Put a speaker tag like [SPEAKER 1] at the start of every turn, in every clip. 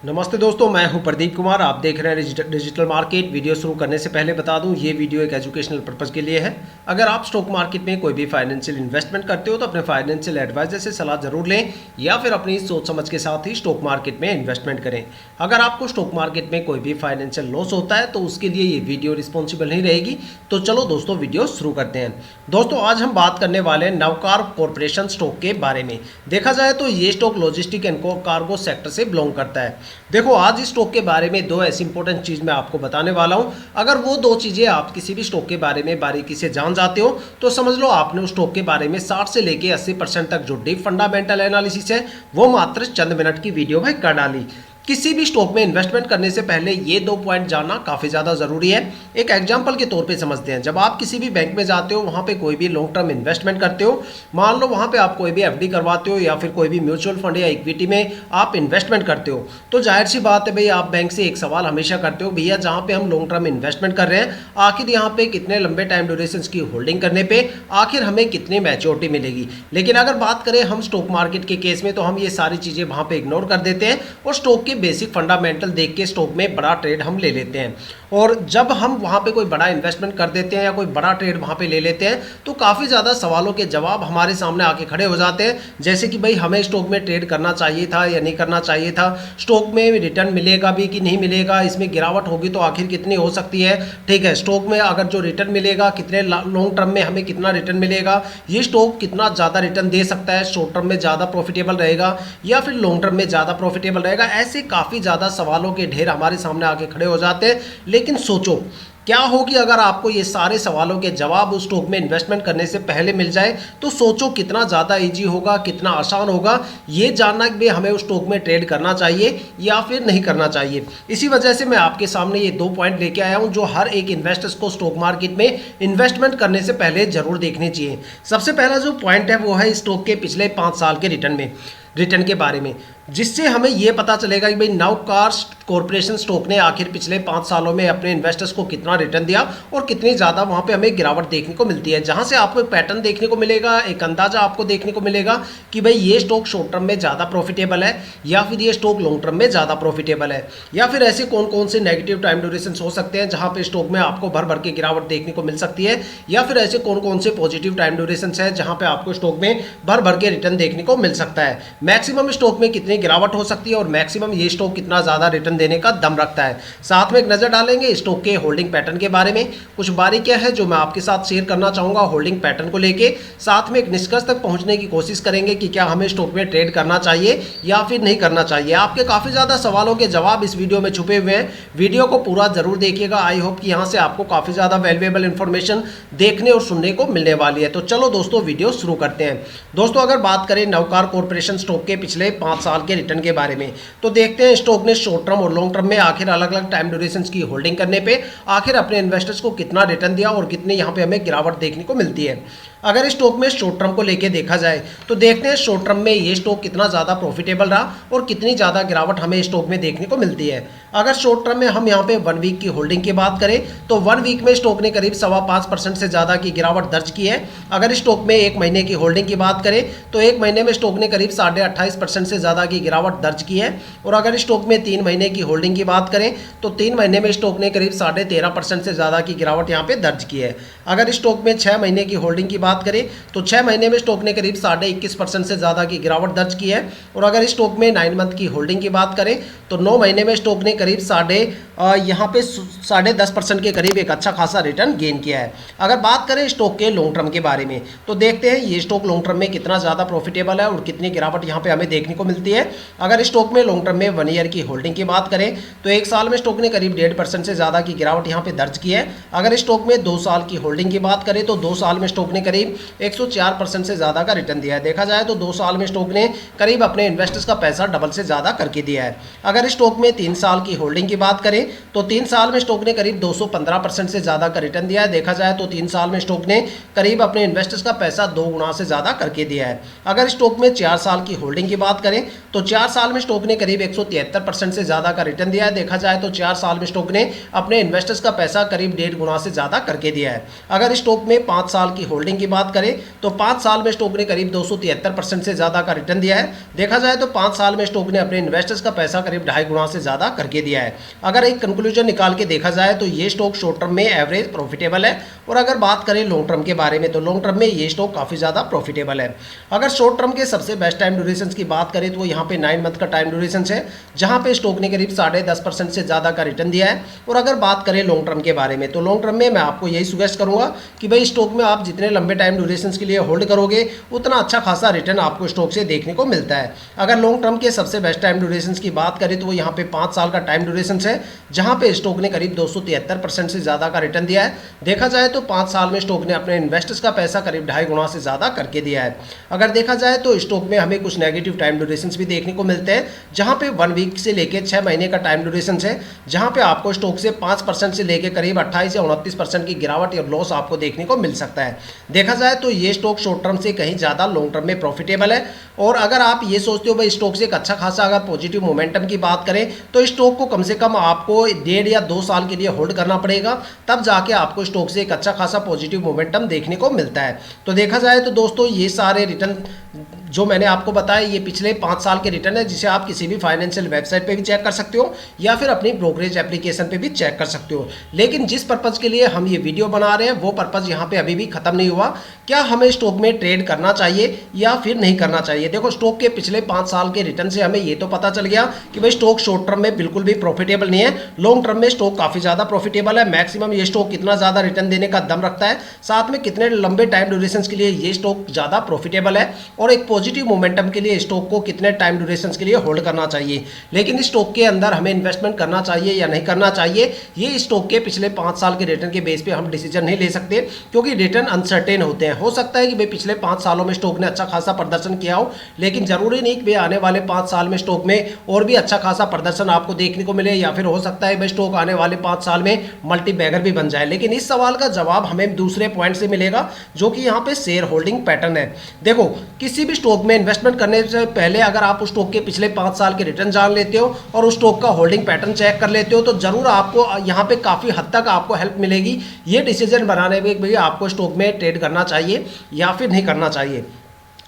[SPEAKER 1] नमस्ते दोस्तों, मैं हूं प्रदीप कुमार। आप देख रहे हैं डिजिटल मार्केट। वीडियो शुरू करने से पहले बता दूं, ये वीडियो एक एजुकेशनल पर्पस के लिए है। अगर आप स्टॉक मार्केट में कोई भी फाइनेंशियल इन्वेस्टमेंट करते हो तो अपने फाइनेंशियल एडवाइजर से सलाह जरूर लें या फिर अपनी सोच समझ के साथ ही स्टॉक मार्केट में इन्वेस्टमेंट करें। अगर आपको स्टॉक मार्केट में कोई भी फाइनेंशियल लॉस होता है तो उसके लिए ये वीडियो रिस्पॉन्सिबल नहीं रहेगी। तो चलो दोस्तों, वीडियो शुरू करते हैं। दोस्तों, आज हम बात करने वाले हैं नवकार कॉरपोरेशन स्टॉक के बारे में। देखा जाए तो ये stock logistic and cargo sector से बिलोंग करता है। देखो, आज इस स्टॉक के बारे में दो ऐसी इंपॉर्टेंट चीज मैं आपको बताने वाला हूं। अगर वो दो चीजें आप किसी भी स्टॉक के बारे में बारीकी से जान जाते हो तो समझ लो आपने उस स्टॉक के बारे में 60 से लेके 80% तक जो डीप फंडामेंटल एनालिसिस है वो मात्र चंद मिनट की वीडियो में कर डाली। किसी भी स्टॉक में इन्वेस्टमेंट करने से पहले ये दो पॉइंट जानना काफ़ी ज़्यादा ज़रूरी है। एक एग्जांपल के तौर पे समझते हैं। जब आप किसी भी बैंक में जाते हो, वहाँ पे कोई भी लॉन्ग टर्म इन्वेस्टमेंट करते हो, मान लो वहाँ पे आप कोई भी एफडी करवाते हो या फिर कोई भी म्यूचुअल फंड या इक्विटी में आप इन्वेस्टमेंट करते हो, तो जाहिर सी बात है भाई, आप बैंक से एक सवाल हमेशा करते हो, भैया जहाँ पे हम लॉन्ग टर्म इन्वेस्टमेंट कर रहे हैं, आखिर यहाँ पे कितने लंबे टाइम ड्यूरेशन की होल्डिंग करने पर आखिर हमें कितनी मैच्योरिटी मिलेगी। लेकिन अगर बात करें हम स्टॉक मार्केट के केस में, तो हम ये सारी चीज़ें वहाँ पर इग्नोर कर देते हैं और स्टॉक के बेसिक फंडामेंटल देख के स्टॉक में बड़ा ट्रेड हम ले लेते हैं। और जब हम वहां पे कोई बड़ा इन्वेस्टमेंट कर देते हैं या कोई बड़ा ट्रेड वहां पे ले लेते हैं तो काफ़ी ज़्यादा सवालों के जवाब हमारे सामने आके खड़े हो जाते हैं। जैसे कि भाई, हमें स्टॉक में ट्रेड करना चाहिए था या नहीं करना चाहिए था, स्टॉक में रिटर्न मिलेगा भी कि नहीं मिलेगा, इसमें गिरावट होगी तो आखिर कितनी हो सकती है, ठीक है, स्टॉक में अगर जो रिटर्न मिलेगा कितने लॉन्ग टर्म में हमें कितना रिटर्न मिलेगा, ये स्टॉक कितना ज़्यादा रिटर्न दे सकता है, शॉर्ट टर्म में ज़्यादा प्रॉफिटेबल रहेगा या फिर लॉन्ग टर्म में ज़्यादा प्रॉफिटेबल रहेगा। ऐसे काफ़ी ज़्यादा सवालों के ढेर हमारे सामने आके खड़े हो जाते हैं। लेकिन सोचो क्या होगी अगर आपको ये सारे सवालों के जवाब उस स्टॉक में इन्वेस्टमेंट करने से पहले मिल जाए, तो सोचो कितना ज़्यादा इजी होगा, कितना आसान होगा ये जानना कि हमें उस स्टॉक में ट्रेड करना चाहिए या फिर नहीं करना चाहिए। इसी वजह से मैं आपके सामने ये दो पॉइंट लेके आया हूँ जो हर एक इन्वेस्टर्स को स्टॉक मार्केट में इन्वेस्टमेंट करने से पहले जरूर देखने चाहिए। सबसे पहला जो पॉइंट है वो है स्टॉक के पिछले 5 साल के रिटर्न के बारे में, जिससे हमें यह पता चलेगा कि भाई नवकार कॉरपोरेशन स्टॉक ने आखिर पिछले 5 सालों में अपने इन्वेस्टर्स को कितना रिटर्न दिया और कितनी ज़्यादा वहाँ पे हमें गिरावट देखने को मिलती है। जहाँ से आपको एक पैटर्न देखने को मिलेगा, एक अंदाजा आपको देखने को मिलेगा कि भाई ये स्टॉक शॉर्ट टर्म में ज़्यादा प्रॉफिटेबल है या फिर ये स्टॉक लॉन्ग टर्म में ज़्यादा प्रॉफिटेबल है, या फिर ऐसे कौन कौन से नेगेटिव टाइम ड्यूरेशन हो सकते हैं जहाँ पे स्टॉक में आपको भर भर के गिरावट देखने को मिल सकती है, या फिर ऐसे कौन कौन से पॉजिटिव टाइम ड्यूरेशन है जहाँ पे आपको स्टॉक में भर भर के रिटर्न देखने को मिल सकता है। मैक्सिमम स्टॉक में कितनी गिरावट हो सकती है और मैक्सिमम ये स्टॉक कितना ज़्यादा रिटर्न देने का दम रखता है। साथ में एक नज़र डालेंगे स्टॉक के होल्डिंग पैटर्न के बारे में। कुछ बारीकियां हैं जो मैं आपके साथ शेयर करना चाहूँगा होल्डिंग पैटर्न को लेके। साथ में एक निष्कर्ष तक पहुँचने की कोशिश करेंगे कि क्या हमें स्टॉक में ट्रेड करना चाहिए या फिर नहीं करना चाहिए। आपके काफ़ी ज़्यादा सवालों के जवाब इस वीडियो में छुपे हुए हैं। वीडियो को पूरा जरूर देखिएगा। आई होप कि यहाँ से आपको काफ़ी ज़्यादा वैल्यूएबल इन्फॉर्मेशन देखने और सुनने को मिलने वाली है। तो चलो दोस्तों, वीडियो शुरू करते हैं। दोस्तों, अगर बात करें नवकार कॉरपोरेशन स्टॉक के पिछले 5 साल के रिटर्न के बारे में, तो देखते हैं स्टॉक ने शॉर्ट टर्म और लॉन्ग टर्म में आखिर अलग अलग टाइम ड्यूरेशन की होल्डिंग करने पे आखिर अपने इन्वेस्टर्स को कितना रिटर्न दिया और कितने यहाँ पे हमें गिरावट देखने को मिलती है। अगर स्टॉक में शॉर्ट टर्म को लेके देखा जाए तो देखते हैं शॉर्ट टर्म में ये स्टॉक कितना ज़्यादा प्रॉफिटेबल रहा और कितनी ज़्यादा गिरावट हमें स्टॉक में देखने को मिलती है। अगर शॉर्ट टर्म में हम यहाँ पे 1 वीक की होल्डिंग की बात करें तो 1 वीक में स्टॉक ने करीब 5.25% से ज़्यादा की गिरावट दर्ज की है। अगर स्टॉक में 1 महीने की होल्डिंग की बात करें तो 1 महीने में स्टॉक ने करीब 28.5% से ज़्यादा की गिरावट दर्ज की है। और अगर स्टॉक में 3 महीने की होल्डिंग की बात करें तो 3 महीने में स्टॉक ने करीब 13.5% से ज़्यादा की गिरावट यहाँ पे दर्ज की है। अगर स्टॉक में 6 महीने की होल्डिंग की बात करें तो 6 महीने में स्टॉक ने करीब 21.5% से ज़्यादा की गिरावट दर्ज की है। और अगर स्टॉक में 9 मंथ की होल्डिंग की बात करें तो 9 महीने में स्टॉक ने करीब यहाँ पे 10.5% के करीब एक अच्छा खासा रिटर्न गेन किया है। अगर बात करें स्टॉक के लॉन्ग टर्म के बारे में तो देखते हैं ये स्टॉक लॉन्ग टर्म में कितना ज़्यादा प्रॉफिटेबल है और कितनी गिरावट यहाँ पे हमें देखने को मिलती है। अगर स्टॉक में लॉन्ग टर्म में 1 ईयर की होल्डिंग की बात करें तो 1 साल में स्टॉक ने करीब 1.5% से ज़्यादा की गिरावट यहाँ पे दर्ज की है। अगर स्टॉक में 2 साल की होल्डिंग की बात करें तो 2 साल में स्टॉक ने करीब 104% से ज़्यादा का रिटर्न दिया है। देखा जाए तो 2 साल में स्टॉक ने करीब अपने इन्वेस्टर्स का पैसा डबल से ज़्यादा करके दिया है। अगर स्टॉक में 3 साल की होल्डिंग की बात करें तो 3 साल में स्टॉक ने करीब 215% से ज़्यादा का रिटर्न दिया है। देखा जाए तो 3 साल में स्टॉक ने करीब अपने इन्वेस्टर्स का पैसा 2 गुना से ज़्यादा करके दिया है। अगर स्टॉक में 4 साल की होल्डिंग की बात करें तो 4 साल में स्टॉक ने करीब 173% से ज़्यादा का रिटर्न दिया है। देखा जाए तो 4 साल में स्टॉक ने अपने इन्वेस्टर्स का पैसा करीब 1.5 गुना से ज़्यादा करके दिया है। अगर स्टॉक में 5 साल की होल्डिंग की की बात करें तो 5 साल में स्टॉक ने करीब 273% से ज़्यादा का रिटर्न दिया है। देखा जाए तो 5 साल में स्टॉक ने अपने इन्वेस्टर्स का पैसा करीब 2.5 गुना से ज़्यादा करके दिया है। अगर एक कंक्लूजन निकाल के देखा जाए तो ये स्टॉक शॉर्ट टर्म में एवरेज प्रॉफिटेबल है, और अगर बात करें लॉन्ग टर्म के बारे में तो लॉन्ग टर्म में ये स्टॉक काफ़ी ज़्यादा प्रॉफिटेबल है। अगर शॉर्ट टर्म के सबसे बेस्ट टाइम ड्यूरेशन की बात करें तो यहाँ पे 9 मंथ का टाइम ड्यूरेशन है, जहाँ पे स्टॉक ने करीब 10.5% से ज़्यादा का रिटर्न दिया है। और अगर बात करें लॉन्ग टर्म के बारे में तो लॉन्ग टर्म में मैं आपको यही सुजेस्ट करूँगा कि भाई स्टॉक में आप जितने लंबे टाइम ड्यूरेशन के लिए होल्ड करोगे उतना अच्छा खासा रिटर्न आपको स्टॉक से देखने को मिलता है। अगर लॉन्ग टर्म के सबसे बेस्ट टाइम ड्यूरेशन की बात करें तो वो यहाँ पे 5 साल का टाइम ड्यूरेशन है, जहाँ पे स्टॉक ने करीब 273% से ज़्यादा का रिटर्न दिया है। देखा जाए तो 5 साल में स्टॉक ने अपने इन्वेस्टर्स का पैसा करीब 2.5 गुना से ज़्यादा करके दिया है। अगर देखा जाए तो स्टॉक में हमें कुछ नेगेटिव टाइम ड्यूरेशन भी देखने को मिलते हैं, जहाँ पे 1 वीक से लेकर 6 महीने का टाइम ड्यूरेशन है, जहाँ पे आपको स्टॉक से 5% से लेकर करीब 28 या 29% की गिरावट या लॉस आपको देखने को मिल सकता है। देखा जाए तो ये स्टॉक शॉर्ट टर्म से कहीं ज़्यादा लॉन्ग टर्म में प्रॉफिटेबल है। और अगर आप ये सोचते हो भाई स्टॉक से एक अच्छा खासा अगर पॉजिटिव मोमेंटम की बात करें तो स्टॉक को कम से कम आपको 1.5 या 2 साल के लिए होल्ड करना पड़ेगा, तब जाके आपको स्टॉक से एक अच्छा खासा पॉजिटिव मोमेंटम देखने को मिलता है। तो देखा जाए तो दोस्तों ये सारे रिटर्न जो मैंने आपको बताया ये पिछले 5 साल के रिटर्न है, जिसे आप किसी भी फाइनेंशियल वेबसाइट पे भी चेक कर सकते हो या फिर अपनी ब्रोकरेज एप्लीकेशन पे भी चेक कर सकते हो। लेकिन जिस पर्पज़ के लिए हम ये वीडियो बना रहे हैं वो पर्पज़ यहाँ पे अभी भी खत्म नहीं हुआ। क्या हमें स्टॉक में ट्रेड करना चाहिए या फिर नहीं करना चाहिए? देखो स्टॉक के पिछले 5 साल के रिटर्न से हमें ये तो पता चल गया कि भाई स्टॉक शॉर्ट टर्म में बिल्कुल भी प्रॉफिटेबल नहीं है, लॉन्ग टर्म में स्टॉक काफ़ी ज़्यादा प्रॉफिटेबल है। मैक्सिमम ये स्टॉक कितना ज़्यादा रिटर्न देने का दम रखता है, साथ में कितने लंबे टाइम ड्यूरेशन के लिए ये स्टॉक ज़्यादा प्रॉफिटेबल है, और एक पॉजिटिव मोमेंटम के लिए स्टॉक को कितने टाइम ड्यूरेशन के लिए होल्ड करना चाहिए। लेकिन स्टॉक के अंदर हमें इन्वेस्टमेंट करना चाहिए या नहीं करना चाहिए, ये स्टॉक के पिछले 5 साल के रिटर्न के बेस पे हम डिसीजन नहीं ले सकते, क्योंकि रिटर्न अनसर्टेन होते हैं। हो सकता है कि भाई पिछले 5 सालों में स्टॉक ने अच्छा खासा प्रदर्शन किया हो, लेकिन जरूरी नहीं कि भाई आने वाले 5 साल में स्टॉक में और भी अच्छा खासा प्रदर्शन आपको देखने को मिले, या फिर हो सकता है भाई स्टॉक आने वाले 5 साल में मल्टी बैगर भी बन जाए। लेकिन इस सवाल का जवाब हमें दूसरे पॉइंट से मिलेगा, जो कि यहाँ पे शेयर होल्डिंग पैटर्न है। देखो किसी भी स्टॉक में इन्वेस्टमेंट करने से पहले अगर आप उस स्टॉक के पिछले 5 साल के रिटर्न जान लेते हो और उस स्टॉक का होल्डिंग पैटर्न चेक कर लेते हो तो जरूर आपको यहाँ पे काफ़ी हद तक आपको हेल्प मिलेगी ये डिसीजन बनाने में भैया आपको स्टॉक में ट्रेड करना चाहिए या फिर नहीं करना चाहिए।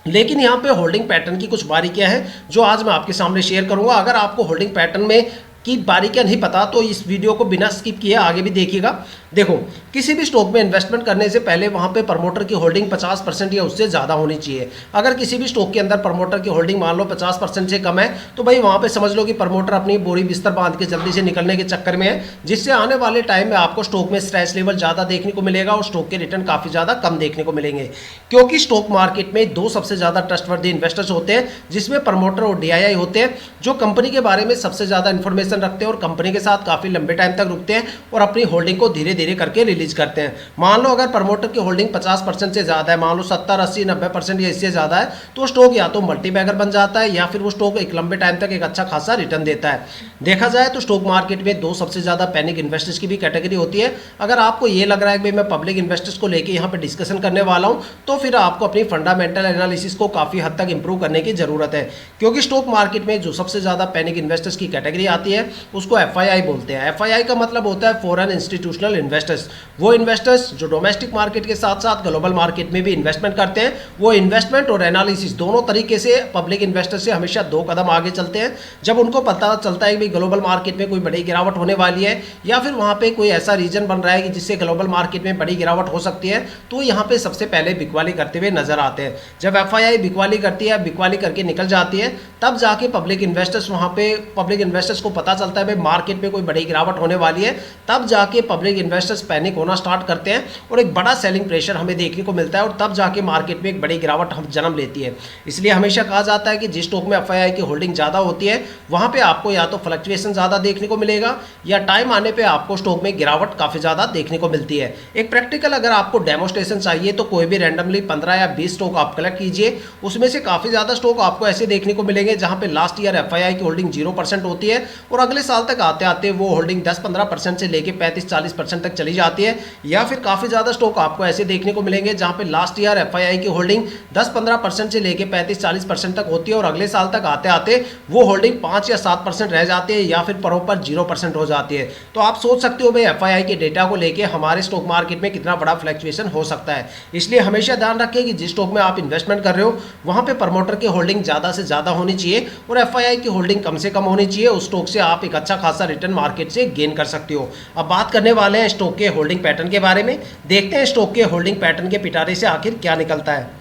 [SPEAKER 1] लेकिन यहाँ पे होल्डिंग पैटर्न की कुछ बारीकियां हैं जो आज मैं आपके सामने शेयर करूंगा। अगर आपको होल्डिंग पैटर्न में की बारीकियां नहीं पता तो इस वीडियो को बिना स्किप किए आगे भी देखिएगा। देखो किसी भी स्टॉक में इन्वेस्टमेंट करने से पहले वहां पे प्रमोटर की होल्डिंग 50% या उससे ज़्यादा होनी चाहिए। अगर किसी भी स्टॉक के अंदर प्रमोटर की होल्डिंग मान लो 50% से कम है तो भाई वहां पे समझ लो कि प्रमोटर अपनी बोरी बिस्तर बांध के जल्दी से निकलने के चक्कर में है, जिससे आने वाले टाइम में आपको स्टॉक में स्ट्रेस लेवल ज़्यादा देखने को मिलेगा और स्टॉक के रिटर्न काफ़ी ज़्यादा कम देखने को मिलेंगे। क्योंकि स्टॉक मार्केट में 2 सबसे ज़्यादा ट्रस्टवर्दी इन्वेस्टर्स होते हैं, जिसमें प्रमोटर और DII होते हैं, जो कंपनी के बारे में सबसे ज़्यादा इन्फॉर्मेशन रखते हैं और कंपनी के साथ काफ़ी लंबे टाइम तक रुकते हैं और अपनी होल्डिंग को धीरे धीरे करके रिलीज करते हैं। मान लो अगर प्रमोटर की होल्डिंग 50% से ज़्यादा है, मान लो 70, 80, 90% या इससे ज़्यादा है, तो स्टॉक या तो मल्टी बैगर बन जाता है या फिर वो स्टॉक एक लंबे टाइम तक एक अच्छा खासा रिटर्न देता है। देखा जाए तो स्टॉक मार्केट में 2 सबसे ज़्यादा पैनिक इन्वेस्टर्स की भी कैटेगरी होती है। अगर आपको ये लग रहा है कि मैं पब्लिक इन्वेस्टर्स को लेकर यहाँ पर डिस्कशन करने वाला हूँ तो फिर आपको अपनी फंडामेंटल एनालिसिस को काफ़ी हद तक इंप्रूव करने की ज़रूरत है, क्योंकि स्टॉक मार्केट में जो सबसे ज़्यादा पैनिक इन्वेस्टर्स की कैटेगरी आती है उसको FII बोलते हैं। FII का मतलब होता है फॉरेन इंस्टीट्यूशनल इन्वेस्टर्स। वो इन्वेस्टर्स जो डोमेस्टिक मार्केट के साथ साथ ग्लोबल मार्केट में भी इन्वेस्टमेंट करते हैं, वो इन्वेस्टमेंट और एनालिसिस दोनों तरीके से पब्लिक इन्वेस्टर से हमेशा 2 कदम आगे चलते हैं। जब उनको पता चलता है कि ग्लोबल मार्केट में कोई बड़ी गिरावट होने वाली है या फिर वहाँ पे कोई ऐसा रीजन बन रहा है कि जिससे ग्लोबल मार्केट में बड़ी गिरावट हो सकती है, तो यहाँ पे सबसे पहले बिकवाली करते हुए नजर आते हैं। जब FII बिकवाली करती है, बिकवाली करके निकल जाती है, तब जाके पब्लिक इन्वेस्टर्स वहाँ पे पब्लिक इन्वेस्टर्स को पता चलता है भाई मार्केट में कोई बड़ी गिरावट होने वाली है, तब जाके पब्लिक इन्वेस्टर्स पैनिक होना स्टार्ट करते हैं और एक बड़ा सेलिंग प्रेशर हमें देखने को मिलता है और तब जाके मार्केट में एक बड़ी गिरावट हम जन्म लेती है। इसलिए हमेशा कहा जाता है कि जिस स्टॉक में FII की होल्डिंग ज़्यादा होती है वहाँ पे आपको या तो फ्लक्चुएशन ज़्यादा देखने को मिलेगा या टाइम आने पे आपको स्टॉक में गिरावट काफ़ी ज़्यादा देखने को मिलती है। एक प्रैक्टिकल अगर आपको डेमोस्ट्रेशन चाहिए तो कोई भी रैंडमली 15 या 20 स्टॉक आप कलेक्ट कीजिए, उसमें से काफ़ी ज़्यादा स्टॉक आपको ऐसे देखने को मिलेंगे जहाँ पे लास्ट ईयर FII की होल्डिंग 0% होती है और अगले साल तक आते आते वो होल्डिंग 10-15% से लेकर 35-40% तक तक चली जाती है, या फिर काफ़ी ज़्यादा स्टॉक आपको ऐसे देखने को मिलेंगे जहाँ पे लास्ट ईयर एफआईआई की होल्डिंग 10-15% से लेके 35-40% तक होती है और अगले साल तक आते आते वो होल्डिंग 5 या 7% रह जाती है या फिर प्रॉपर 0% हो जाती है। तो आप सोच सकते हो भाई एफआईआई के डेटा को लेके हमारे स्टॉक मार्केट में कितना बड़ा फ्लक्चुएशन हो सकता है। इसलिए हमेशा ध्यान रखें कि जिस स्टॉक में आप इन्वेस्टमेंट कर रहे हो वहाँ पे प्रमोटर की होल्डिंग ज़्यादा से ज़्यादा होनी चाहिए और एफआईआई की होल्डिंग कम से कम होनी चाहिए। उस स्टॉक से आप एक अच्छा खासा रिटर्न मार्केट से गेन कर सकते हो। अब बात करने वाले हैं स्टॉक के होल्डिंग पैटर्न के बारे में। देखते हैं स्टॉक के होल्डिंग पैटर्न के पिटारे से आखिर क्या निकलता है।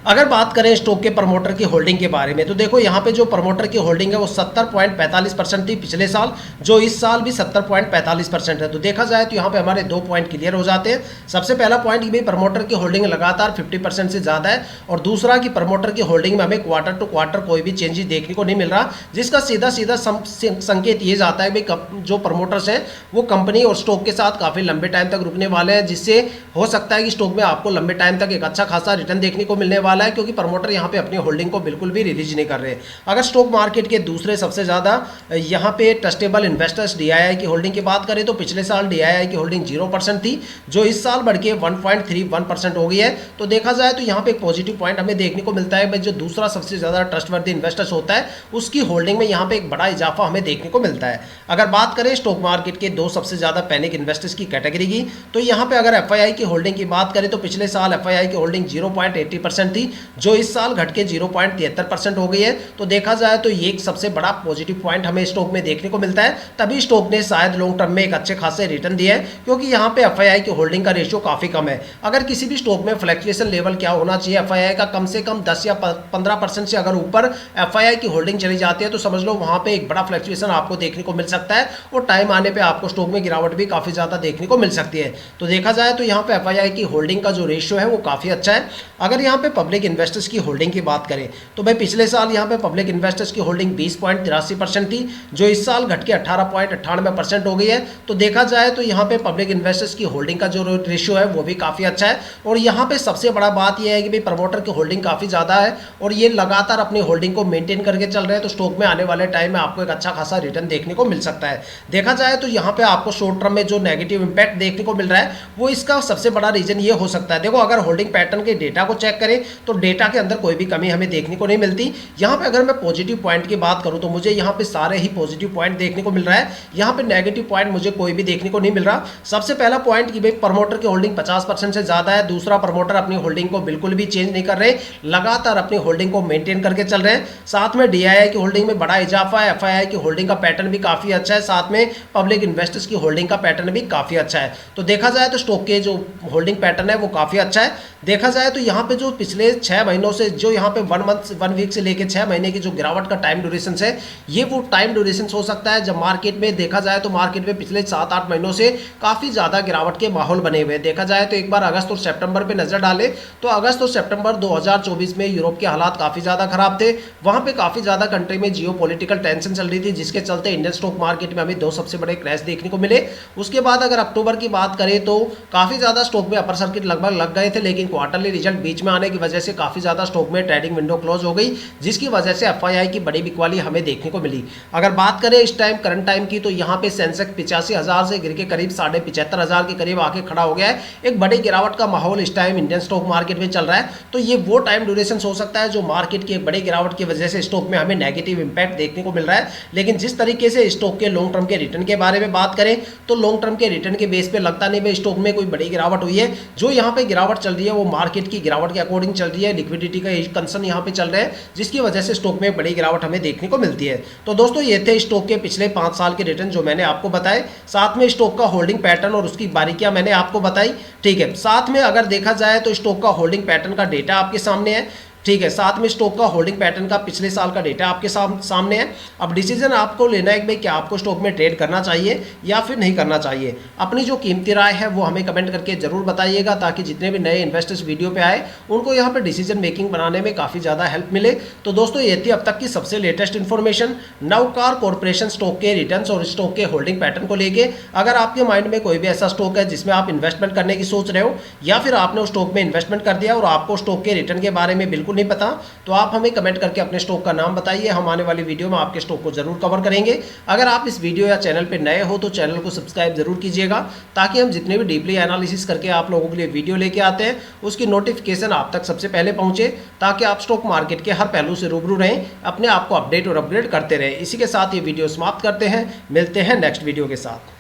[SPEAKER 1] अगर बात करें स्टॉक के प्रमोटर की होल्डिंग के बारे में तो देखो यहाँ पे जो प्रमोटर की होल्डिंग है वो 70.45% थी पिछले साल, जो इस साल भी 70.45% है। तो देखा जाए तो यहाँ पे हमारे 2 पॉइंट क्लियर हो जाते हैं। सबसे पहला पॉइंट कि भाई प्रमोटर की होल्डिंग लगातार 50% से ज़्यादा है, और दूसरा कि प्रमोटर की होल्डिंग में हमें क्वार्टर टू क्वार्टर कोई भी चेंजेस देखने को नहीं मिल रहा, जिसका सीधा सीधा संकेत ये जाता है भाई जो प्रमोटर्स हैं वो कंपनी और स्टॉक के साथ काफ़ी लंबे टाइम तक रुकने वाले हैं, जिससे हो सकता है कि स्टॉक में आपको लंबे टाइम तक एक अच्छा खासा रिटर्न देखने को मिलने वाला है, क्योंकि प्रमोटर यहां पे अपनी होल्डिंग को बिल्कुल भी रिलीज नहीं कर रहे। अगर स्टॉक मार्केट के दूसरे सबसे ज़्यादा यहां पे ट्रस्टेबल इन्वेस्टर्स डीआईआई की होल्डिंग की बात करें तो पिछले साल डीआईआई की होल्डिंग 0% थी, जो इस साल बढ़ के 1.31% हो गई है। तो देखा जाए तो यहाँ पे एक पॉजिटिव पॉइंट हमें देखने को मिलता है भाई, जो दूसरा सबसे ज़्यादा ट्रस्टवर्दी इन्वेस्टर्स होता है उसकी होल्डिंग में यहाँ पे एक बड़ा इजाफा हमें देखने को मिलता है। अगर बात करें स्टॉक मार्केट के दो सबसे ज़्यादा पैनिक इन्वेस्टर्स की कैटेगरी की, तो यहाँ पे अगर एफआईआई की होल्डिंग की बात करें तो पिछले साल एफआईआई की होल्डिंग 0.80% थी, जो इस साल घट के 0.73% हो गई है। तो देखा जाए तो ये एक सबसे बड़ा पॉजिटिव पॉइंट हमें स्टॉक में देखने को मिलता है, तभी स्टॉक ने शायद लॉन्ग टर्म में एक अच्छे खासे रिटर्न दिया है, क्योंकि यहाँ पे एफआईआई की होल्डिंग का रेशियो काफ़ी कम है। अगर किसी भी स्टॉक में फ्लक्चुएशन लेवल क्या होना चाहिए एफआईआई का, कम से कम 10 या 15% से अगर ऊपर एफआईआई की होल्डिंग चली जाती है तो समझ लो वहाँ पे एक बड़ा फ्लक्चुएशन आपको देखने को मिल सकता है, और टाइम आने पर आपको स्टॉक में गिरावट भी काफ़ी ज़्यादा देखने को मिल सकती है। तो देखा जाए तो यहाँ पे एफआईआई की होल्डिंग का जो रेशियो है वो काफ़ी अच्छा है। अगर यहाँ पे पब्लिक इन्वेस्टर्स की होल्डिंग की बात करें तो भाई पिछले साल यहाँ पे पब्लिक इन्वेस्टर्स की होल्डिंग 20.83% थी, जो इस साल घट के 18.98% हो गई है। तो देखा जाए तो यहाँ पे पब्लिक इन्वेस्टर्स की होल्डिंग का जो रेशियो है वो भी काफ़ी अच्छा है, और यहाँ पे सबसे बड़ा बात यह है कि भाई प्रमोटर की होल्डिंग काफ़ी ज़्यादा है और ये लगातार अपनी होल्डिंग को मेंटेन करके चल रहे हैं। तो स्टॉक में आने वाले टाइम में आपको एक अच्छा खासा रिटर्न देखने को मिल सकता है। देखा जाए तो यहाँ पे आपको शॉर्ट टर्म में जो नेगेटिव इंपैक्ट देखने को मिल रहा है वो इसका सबसे बड़ा रीजन ये हो सकता है। देखो अगर होल्डिंग पैटर्न के डेटा को चेक करें तो डेटा के अंदर कोई भी कमी हमें देखने को नहीं मिलती। यहाँ पे अगर मैं पॉजिटिव पॉइंट की बात करूँ तो मुझे यहाँ पे सारे ही पॉजिटिव पॉइंट देखने को मिल रहा है, यहाँ पे नेगेटिव पॉइंट मुझे कोई भी देखने को नहीं मिल रहा। सबसे पहला पॉइंट कि भाई प्रमोटर की होल्डिंग 50% से ज़्यादा है, दूसरा प्रमोटर अपनी होल्डिंग को बिल्कुल भी चेंज नहीं कर रहे, लगातार अपनी होल्डिंग को मेंटेन करके चल रहे हैं। साथ में डीआईआई की होल्डिंग में बड़ा इजाफा है, एफआईआई की होल्डिंग का पैटर्न भी काफ़ी अच्छा है, साथ में पब्लिक इन्वेस्टर्स की होल्डिंग का पैटर्न भी काफ़ी अच्छा है। तो देखा जाए तो स्टॉक के जो होल्डिंग पैटर्न है वो काफ़ी अच्छा है। देखा जाए तो यहाँ पे जो पिछले 6 महीनों से जो यहाँ पे 1 वीक से लेके 6 महीने की जो गिरावट का टाइम ड्यूरेशन है, ये वो टाइम ड्यूरेशन हो सकता है जब मार्केट में देखा जाए तो मार्केट में पिछले 7-8 महीनों से काफ़ी ज़्यादा गिरावट के माहौल बने हुए हैं। देखा जाए तो एक बार अगस्त और सितंबर पे नज़र डालें तो अगस्त और सितंबर 2024 में यूरोप के हालात काफ़ी ज़्यादा खराब थे। वहाँ पे काफ़ी ज़्यादा कंट्री में जियोपॉलिटिकल टेंशन चल रही थी, जिसके चलते इंडियन स्टॉक मार्केट में हमें 2 सबसे बड़े क्रैश देखने को मिले। उसके बाद अगर अक्टूबर की बात करें तो काफ़ी ज़्यादा स्टॉक में अपर सर्किट लगभग लग गए थे, लेकिन क्वार्टरली रिजल्ट बीच में आने की वजह से काफ़ी ज़्यादा स्टॉक में ट्रेडिंग विंडो क्लोज हो गई, जिसकी वजह से एफआईआई की बड़ी बिकवाली हमें देखने को मिली। अगर बात करें इस टाइम करंट टाइम की तो यहाँ पे सेंसेक्स 85,000 से गिर के करीब 75,500 के करीब आके खड़ा हो गया है। एक बड़ी गिरावट का माहौल इस टाइम इंडियन स्टॉक मार्केट में चल रहा है। तो ये वो टाइम ड्यूरेशन हो सकता है जो मार्केट की बड़ी गिरावट की वजह से स्टॉक में हमें नेगेटिव इंपैक्ट देखने को मिल रहा है। लेकिन जिस तरीके से स्टॉक के लॉन्ग टर्म के रिटर्न के बारे में बात करें तो लॉन्ग टर्म के रिटर्न के बेस पे लगता नहीं भाई स्टॉक में कोई बड़ी गिरावट हुई है। जो यहाँ पे गिरावट चल रही है वो मार्केट की गिरावट के अकॉर्डिंग चल रही है, लिक्विडिटी का कंसर्न यहाँ पे चल रहा है, जिसकी वजह से स्टॉक में बड़ी गिरावट हमें देखने को मिलती है। तो दोस्तों ये थे स्टॉक के पिछले 5 साल के रिटर्न जो मैंने आपको बताए, साथ में स्टॉक का होल्डिंग पैटर्न और उसकी बारीकियां मैंने आपको बताई। ठीक है, साथ में अगर देखा जाए तो स्टॉक का होल्डिंग पैटर्न का डेटा आपके सामने है। ठीक है, साथ में स्टॉक का होल्डिंग पैटर्न का पिछले साल का डेटा आपके सामने है। अब डिसीजन आपको लेना है कि भाई क्या आपको स्टॉक में ट्रेड करना चाहिए या फिर नहीं करना चाहिए। अपनी जो कीमती राय है वो हमें कमेंट करके जरूर बताइएगा, ताकि जितने भी नए इन्वेस्टर्स वीडियो पे आए उनको यहाँ पे डिसीजन मेकिंग बनाने में काफ़ी ज़्यादा हेल्प मिले। तो दोस्तों ये थी अब तक की सबसे latest information Navkar corporation stock के रिटर्न्स और स्टॉक के होल्डिंग पैटर्न को लेके। अगर आपके माइंड में कोई भी ऐसा स्टॉक है जिसमें आप इन्वेस्टमेंट करने की सोच रहे हो, या फिर आपने उस स्टॉक में इन्वेस्टमेंट कर दिया और आपको स्टॉक के रिटर्न के बारे में बिल्कुल बिल्कुल नहीं पता, तो आप हमें कमेंट करके अपने स्टॉक का नाम बताइए, हम आने वाली वीडियो में आपके स्टॉक को जरूर कवर करेंगे। अगर आप इस वीडियो या चैनल पर नए हो तो चैनल को सब्सक्राइब जरूर कीजिएगा, ताकि हम जितने भी डीपली एनालिसिस करके आप लोगों के लिए वीडियो लेके आते हैं उसकी नोटिफिकेशन आप तक सबसे पहले पहुंचे, ताकि आप स्टॉक मार्केट के हर पहलू से रूबरू रहें, अपने आप को अपडेट और अपग्रेड करते रहें। इसी के साथ ये वीडियो समाप्त करते हैं, मिलते हैं नेक्स्ट वीडियो के साथ।